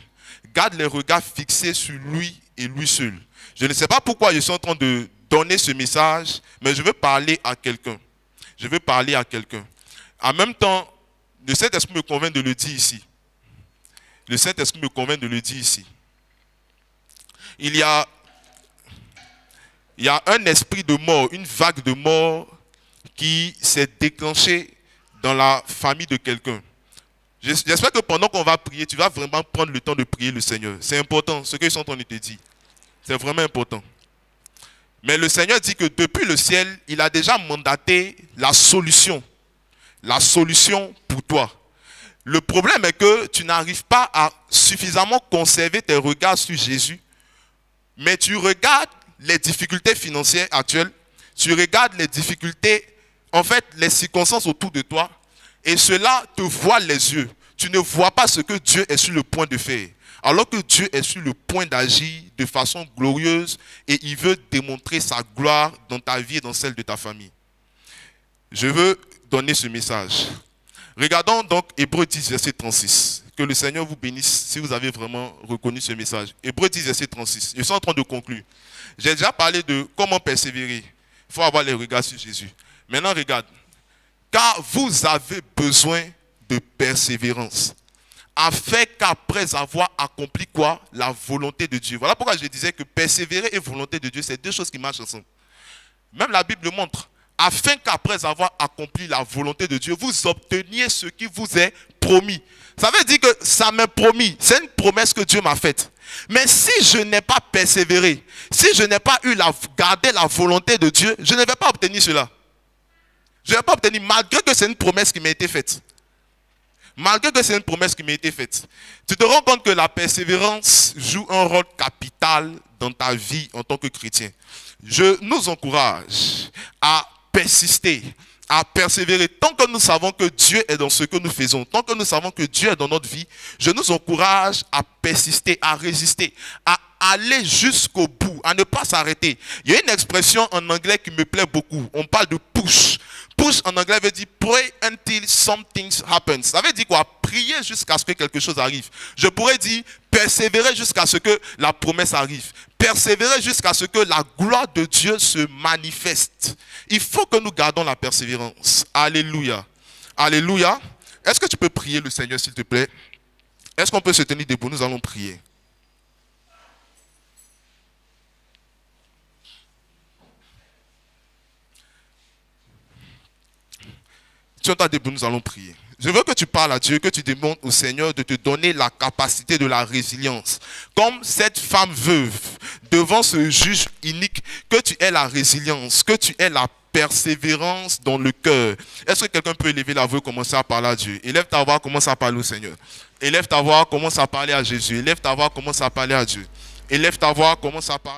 Garde les regards fixés sur lui et lui seul. Je ne sais pas pourquoi je suis en train de donner ce message, mais je veux parler à quelqu'un. Je veux parler à quelqu'un. En même temps, le Saint-Esprit me convainc de le dire ici. Le Saint-Esprit me convainc de le dire ici. Il y a un esprit de mort, une vague de mort qui s'est déclenchée dans la famille de quelqu'un. J'espère que pendant qu'on va prier, tu vas vraiment prendre le temps de prier le Seigneur. C'est important, ce qu'ils sont en train de te dire. C'est vraiment important. Mais le Seigneur dit que depuis le ciel, il a déjà mandaté la solution. La solution pour toi. Le problème est que tu n'arrives pas à suffisamment conserver tes regards sur Jésus, mais tu regardes les difficultés financières actuelles, tu regardes les difficultés, en fait, les circonstances autour de toi, et cela te voile les yeux. Tu ne vois pas ce que Dieu est sur le point de faire, alors que Dieu est sur le point d'agir de façon glorieuse et il veut démontrer sa gloire dans ta vie et dans celle de ta famille. Je veux donner ce message. Regardons donc Hébreux 10, verset 36. Que le Seigneur vous bénisse si vous avez vraiment reconnu ce message. Hébreux 10, verset 36. Je suis en train de conclure. J'ai déjà parlé de comment persévérer. Il faut avoir les regards sur Jésus. Maintenant, regarde. Car vous avez besoin de persévérance. Afin qu'après avoir accompli quoi? La volonté de Dieu. Voilà pourquoi je disais que persévérer et volonté de Dieu, c'est 2 choses qui marchent ensemble. Même la Bible le montre. Afin qu'après avoir accompli la volonté de Dieu, vous obteniez ce qui vous est promis. Ça veut dire que ça m'est promis. C'est une promesse que Dieu m'a faite. Mais si je n'ai pas persévéré, si je n'ai pas gardé la volonté de Dieu, je ne vais pas obtenir cela. Je ne vais pas obtenir, malgré que c'est une promesse qui m'a été faite. Malgré que c'est une promesse qui m'a été faite. Tu te rends compte que la persévérance joue un rôle capital dans ta vie en tant que chrétien. Je nous encourage à persister, à persévérer. Tant que nous savons que Dieu est dans ce que nous faisons, tant que nous savons que Dieu est dans notre vie, je nous encourage à persister, à résister, à aller jusqu'au bout, à ne pas s'arrêter. Il y a une expression en anglais qui me plaît beaucoup. On parle de push. Push en anglais veut dire pray until something happens. Ça veut dire quoi? Prier jusqu'à ce que quelque chose arrive. Je pourrais dire persévérer jusqu'à ce que la promesse arrive. Persévérer jusqu'à ce que la gloire de Dieu se manifeste. Il faut que nous gardons la persévérance. Alléluia. Alléluia. Est-ce que tu peux prier le Seigneur s'il te plaît? Est-ce qu'on peut se tenir debout? Nous allons prier. Tu entends debout, nous allons prier. Je veux que tu parles à Dieu, que tu demandes au Seigneur de te donner la capacité de la résilience. Comme cette femme veuve, devant ce juge unique, que tu aies la résilience, que tu aies la persévérance dans le cœur. Est-ce que quelqu'un peut élever la voix et commencer à parler à Dieu? Élève ta voix, commence à parler au Seigneur. Élève ta voix, commence à parler à Jésus. Élève ta voix, commence à parler à Dieu. Élève ta voix, commence à parler.